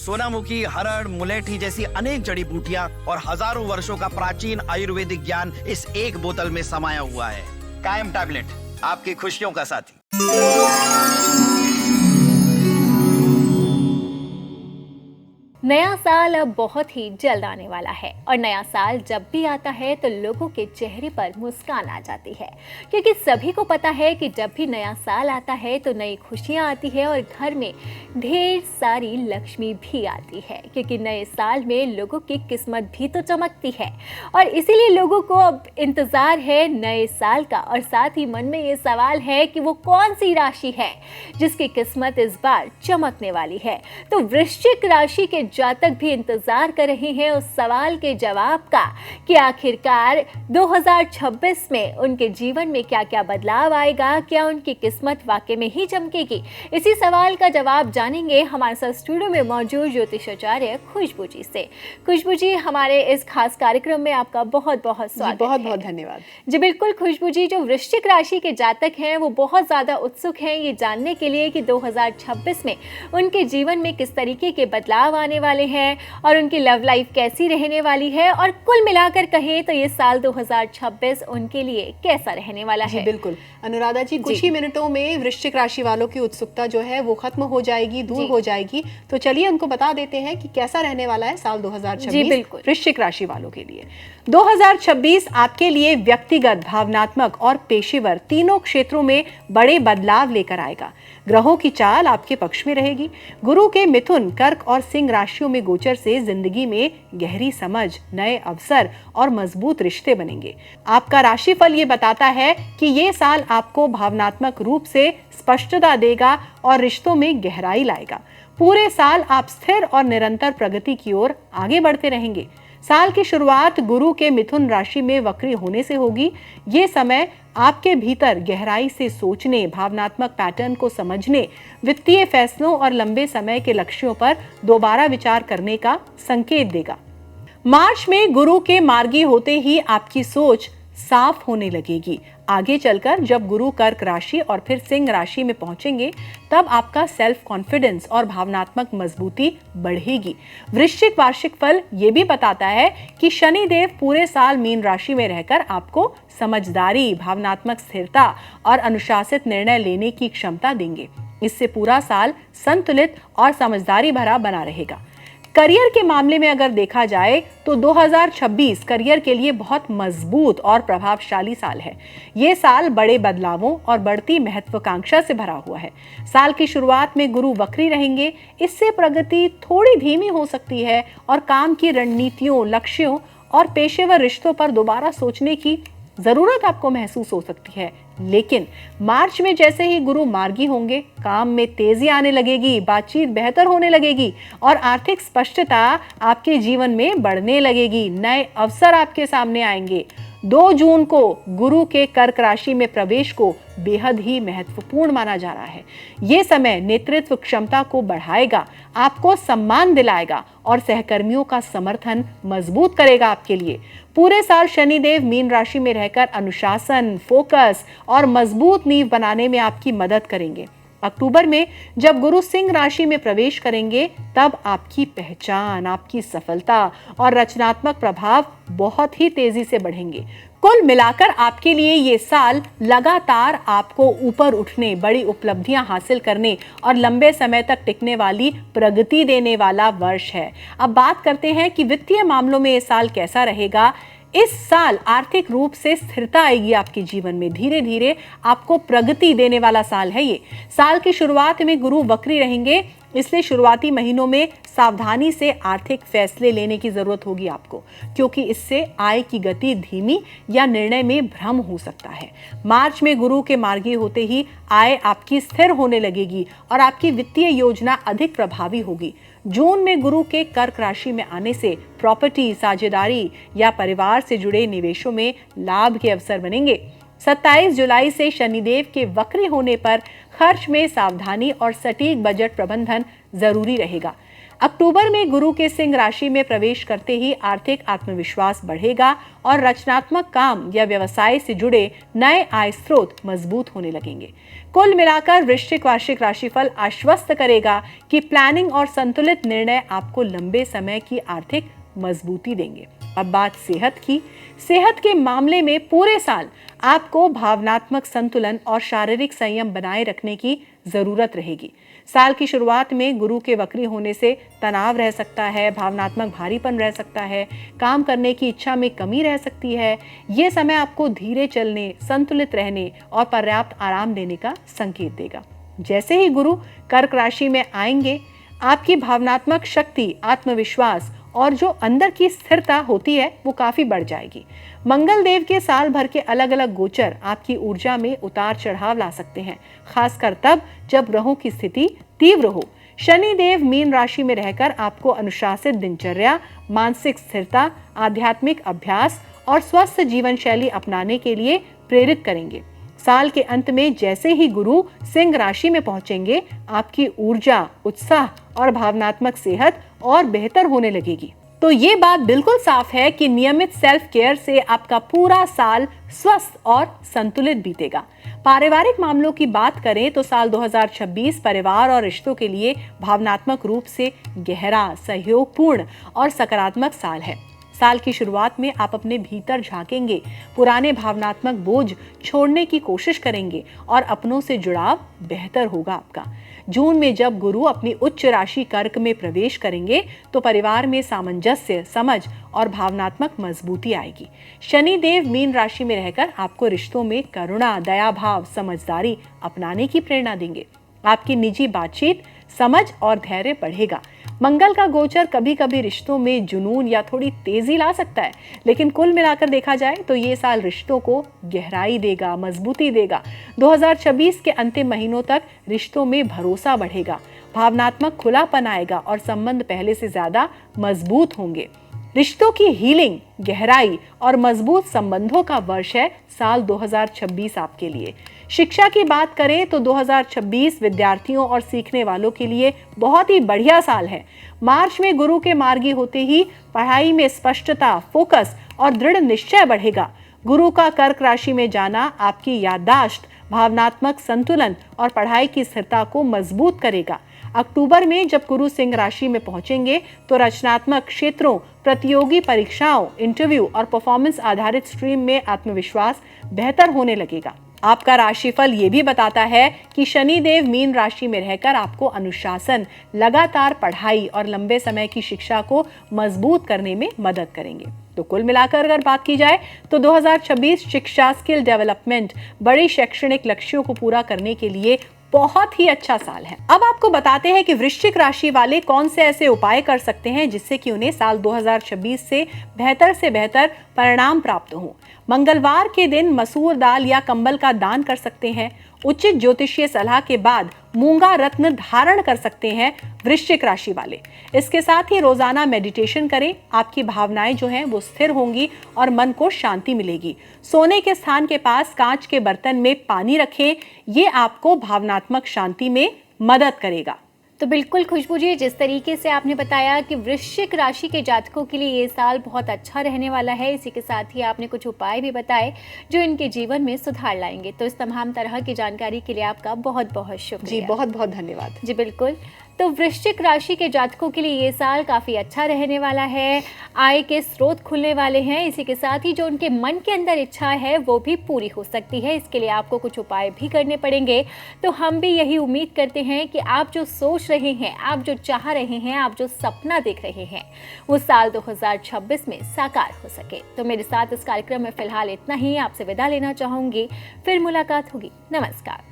सोनामुखी, हरड़, मुलेठी जैसी अनेक जड़ी बूटियां और हजारों वर्षों का प्राचीन आयुर्वेदिक ज्ञान इस एक बोतल में समाया हुआ है। कायम टैबलेट, आपकी खुशियों का साथी। नया साल अब बहुत ही जल्द आने वाला है और नया साल जब भी आता है तो लोगों के चेहरे पर मुस्कान आ जाती है, क्योंकि सभी को पता है कि जब भी नया साल आता है तो नई खुशियां आती है और घर में ढेर सारी लक्ष्मी भी आती है, क्योंकि नए साल में लोगों की किस्मत भी तो चमकती है। और इसीलिए लोगों को अब इंतज़ार है नए साल का, और साथ ही मन में ये सवाल है कि वो कौन सी राशि है जिसकी किस्मत इस बार चमकने वाली है। तो वृश्चिक राशि के जातक भी इंतजार कर रहे हैं उस सवाल के जवाब का कि आखिरकार 2026 में उनके जीवन में क्या क्या बदलाव आएगा, क्या उनकी किस्मत वाकई में ही चमकेगी। इसी सवाल का जवाब जानेंगे हमारे साथ स्टूडियो में मौजूद ज्योतिषाचार्य खुशबू जी से। खुशबू जी, हमारे इस खास कार्यक्रम में आपका बहुत बहुत स्वागत। बहुत बहुत धन्यवाद जी बिल्कुल खुशबू जी, जो वृश्चिक राशि के जातक हैं वो बहुत ज़्यादा उत्सुक हैं ये जानने के लिए कि 2026 में उनके जीवन में किस तरीके के बदलाव आने वाले हैं और उनकी लव लाइफ कैसी रहने वाली है, और कुल मिलाकर कहें तो ये साल 2026 उनके लिए कैसा रहने वाला है। बिल्कुल अनुराधा जी, कुछ ही मिनटों में वृश्चिक राशि वालों की उत्सुकता जो है वो खत्म हो जाएगी, दूर हो जाएगी। तो चलिए उनको बता देते हैं कि कैसा रहने वाला है साल 2026 वृश्चिक राशि वालों के लिए। 2026 आपके लिए व्यक्तिगत, भावनात्मक और पेशेवर तीनों क्षेत्रों में बड़े बदलाव लेकर आएगा। ग्रहों की चाल आपके पक्ष में रहेगी। गुरु के मिथुन, कर्क और सिंह राशियों में गोचर से जिंदगी में गहरी समझ, नए अवसर और मजबूत रिश्ते बनेंगे। आपका राशिफल ये बताता है कि ये साल आपको भावनात्मक रूप से स्पष्टता देगा और रिश्तों में गहराई लाएगा। पूरे साल आप स्थिर और निरंतर प्रगति की ओर आगे बढ़ते रहेंगे। साल की शुरुआत गुरु के मिथुन राशि में वक्री होने से होगी। ये समय आपके भीतर गहराई से सोचने, भावनात्मक पैटर्न को समझने, वित्तीय फैसलों और लंबे समय के लक्ष्यों पर दोबारा विचार करने का संकेत देगा। मार्च में गुरु के मार्गी होते ही आपकी सोच साफ होने लगेगी। आगे चलकर जब गुरु कर्क राशि और फिर सिंह राशि में पहुंचेंगे तब आपका सेल्फ कॉन्फिडेंस और भावनात्मक मजबूती बढ़ेगी। वृश्चिक वार्षिक फल ये भी बताता है कि शनि देव पूरे साल मीन राशि में रहकर आपको समझदारी, भावनात्मक स्थिरता और अनुशासित निर्णय लेने की क्षमता देंगे। इससे पूरा साल संतुलित और समझदारी भरा बना रहेगा। करियर के मामले में अगर देखा जाए तो 2026 करियर के लिए बहुत मजबूत और प्रभावशाली साल है। ये साल बड़े बदलावों और बढ़ती महत्वाकांक्षा से भरा हुआ है। साल की शुरुआत में गुरु वक्री रहेंगे, इससे प्रगति थोड़ी धीमी हो सकती है और काम की रणनीतियों, लक्ष्यों और पेशेवर रिश्तों पर दोबारा सोचने की जरूरत आपको महसूस हो सकती है। लेकिन मार्च में जैसे ही गुरु मार्गी होंगे, काम में तेजी आने लगेगी, बातचीत बेहतर होने लगेगी और आर्थिक स्पष्टता आपके जीवन में बढ़ने लगेगी। नए अवसर आपके सामने आएंगे। 2 जून को गुरु के कर्क राशि में प्रवेश को बेहद ही महत्वपूर्ण माना जा रहा है। ये समय नेतृत्व क्षमता को बढ़ाएगा, आपको सम्मान दिलाएगा और सहकर्मियों का समर्थन मजबूत करेगा आपके लिए। पूरे साल शनिदेव मीन राशि में रहकर अनुशासन, फोकस और मजबूत नींव बनाने में आपकी मदद करेंगे। अक्टूबर में जब गुरु सिंह राशि में प्रवेश करेंगे तब आपकी पहचान, आपकी सफलता और रचनात्मक प्रभाव बहुत ही तेजी से बढ़ेंगे। कुल मिलाकर आपके लिए ये साल लगातार आपको ऊपर उठने, बड़ी उपलब्धियां हासिल करने और लंबे समय तक टिकने वाली प्रगति देने वाला वर्ष है। अब बात करते हैं कि वित्तीय मामलों में ये साल कैसा रहेगा। इस साल आर्थिक रूप से स्थिरता आएगी आपके जीवन में। धीरे धीरे आपको प्रगति देने वाला साल है ये। साल की शुरुआत में गुरु वक्री रहेंगे, इसलिए शुरुआती महीनों में सावधानी से आर्थिक फैसले लेने की जरूरत होगी आपको, क्योंकि इससे आय की गति धीमी या निर्णय में भ्रम हो सकता है। मार्च में गुरु के मार्गी होते ही आय आपकी स्थिर होने लगेगी और आपकी वित्तीय योजना अधिक प्रभावी होगी। जून में गुरु के कर्क राशि में आने से प्रॉपर्टी, साझेदारी या परिवार से जुड़े निवेशों में लाभ के अवसर बनेंगे। 27 जुलाई से शनिदेव के वक्री होने पर खर्च में सावधानी और सटीक बजट प्रबंधन जरूरी रहेगा। अक्टूबर में गुरु के सिंह राशि में प्रवेश करते ही आर्थिक आत्मविश्वास बढ़ेगा और रचनात्मक काम या व्यवसाय से जुड़े नए आय स्रोत मजबूत होने लगेंगे। कुल मिलाकर वृश्चिक वार्षिक राशिफल आश्वस्त करेगा कि प्लानिंग और संतुलित निर्णय आपको लंबे समय की आर्थिक मजबूती देंगे। अब बात सेहत की। सेहत के मामले में पूरे साल आपको भावनात्मक संतुलन और शारीरिक संयम बनाए रखने की जरूरत रहेगी। साल की शुरुआत में गुरु के वक्री होने से तनाव रह सकता है, भावनात्मक भारीपन रह सकता है, काम करने की इच्छा में कमी रह सकती है। ये समय आपको धीरे चलने, संतुलित रहने और पर्याप्त आराम देने का संकेत देगा। जैसे ही गुरु कर्क राशि में आएंगे, आपकी भावनात्मक शक्ति, आत्मविश्वास और जो अंदर की स्थिरता होती है वो काफी बढ़ जाएगी। मंगल देव के साल भर के अलग अलग गोचर आपकी ऊर्जा में उतार चढ़ाव ला सकते हैं, खासकर तब जब ग्रहों की स्थिति तीव्र हो। शनि देव मीन राशि में रहकर आपको अनुशासित दिनचर्या, मानसिक स्थिरता, आध्यात्मिक अभ्यास और स्वस्थ जीवन शैली अपनाने के लिए प्रेरित करेंगे। साल के अंत में जैसे ही गुरु सिंह राशि में पहुंचेंगे, आपकी ऊर्जा, उत्साह और भावनात्मक सेहत और बेहतर होने लगेगी। तो ये बात बिल्कुल साफ है कि नियमित सेल्फ केयर से आपका पूरा साल स्वस्थ और संतुलित बीतेगा। पारिवारिक मामलों की बात करें तो साल 2026 परिवार और रिश्तों के लिए भावनात्मक रूप से गहरा, सहयोगपूर्ण और सकारात्मक साल है। साल की शुरुआत में आप अपने भीतर झांकेंगे, पुराने भावनात्मक बोझ छोड़ने की कोशिश करेंगे और अपनों से जुड़ाव बेहतर होगा आपका। जून में जब गुरु अपनी उच्च राशि कर्क में प्रवेश करेंगे तो परिवार में सामंजस्य, समझ और भावनात्मक मजबूती आएगी। शनि देव मीन राशि में रहकर आपको रिश्तों में करुणा, दया भाव, समझदारी अपनाने की प्रेरणा देंगे। आपकी निजी बातचीत, समझ और धैर्य बढ़ेगा। मंगल का गोचर कभी कभी रिश्तों में जुनून या थोड़ी तेजी ला सकता है, लेकिन कुल मिलाकर देखा जाए तो ये साल रिश्तों को गहराई देगा, मजबूती देगा। 2026 के अंतिम महीनों तक रिश्तों में भरोसा बढ़ेगा, भावनात्मक खुलापन आएगा और संबंध पहले से ज्यादा मजबूत होंगे। रिश्तों की हीलिंग, गहराई और मजबूत संबंधों का वर्ष है साल 2026 आपके लिए। शिक्षा की बात करें तो 2026 विद्यार्थियों और सीखने वालों के लिए बहुत ही बढ़िया साल है। मार्च में गुरु के मार्गी होते ही पढ़ाई में स्पष्टता, फोकस और दृढ़ निश्चय बढ़ेगा। गुरु का कर्क राशि में जाना आपकी याददाश्त, भावनात्मक संतुलन और पढ़ाई की स्थिरता को मजबूत करेगा। अक्टूबर में जब गुरु सिंह राशि में पहुंचेंगे तो रचनात्मक क्षेत्रों, प्रतियोगी परीक्षाओं, इंटरव्यू और परफॉर्मेंस आधारित स्ट्रीम में आत्मविश्वास बेहतर होने लगेगा। आपका राशिफल ये भी बताता है कि शनि देव मीन राशि में रहकर आपको अनुशासन, लगातार पढ़ाई और लंबे समय की शिक्षा को मजबूत करने में मदद करेंगे। तो कुल मिलाकर अगर बात की जाए तो 2026 शिक्षा, स्किल डेवलपमेंट, बड़े शैक्षणिक लक्ष्यों को पूरा करने के लिए बहुत ही अच्छा साल है। अब आपको बताते हैं कि वृश्चिक राशि वाले कौन से ऐसे उपाय कर सकते हैं जिससे कि उन्हें साल 2026 से बेहतर परिणाम प्राप्त हो। मंगलवार के दिन मसूर दाल या कंबल का दान कर सकते हैं। उचित ज्योतिषीय सलाह के बाद मूंगा रत्न धारण कर सकते हैं वृश्चिक राशि वाले। इसके साथ ही रोजाना मेडिटेशन करें, आपकी भावनाएं जो हैं वो स्थिर होंगी और मन को शांति मिलेगी। सोने के स्थान के पास कांच के बर्तन में पानी रखें, ये आपको भावनात्मक शांति में मदद करेगा। तो बिल्कुल खुशबू जी, जिस तरीके से आपने बताया कि वृश्चिक राशि के जातकों के लिए ये साल बहुत अच्छा रहने वाला है, इसी के साथ ही आपने कुछ उपाय भी बताए जो इनके जीवन में सुधार लाएंगे। तो इस तमाम तरह की जानकारी के लिए आपका बहुत बहुत शुक्रिया। जी बहुत बहुत धन्यवाद। जी बिल्कुल। तो वृश्चिक राशि के जातकों के लिए ये साल काफ़ी अच्छा रहने वाला है, आय के स्रोत खुलने वाले हैं। इसी के साथ ही जो उनके मन के अंदर इच्छा है वो भी पूरी हो सकती है। इसके लिए आपको कुछ उपाय भी करने पड़ेंगे। तो हम भी यही उम्मीद करते हैं कि आप जो सोच रहे हैं, आप जो चाह रहे हैं, आप जो सपना देख रहे हैं, वो साल 2026 में साकार हो सके। तो मेरे साथ इस कार्यक्रम में फिलहाल इतना ही। आपसे विदा लेना चाहूँगी, फिर मुलाकात होगी। नमस्कार।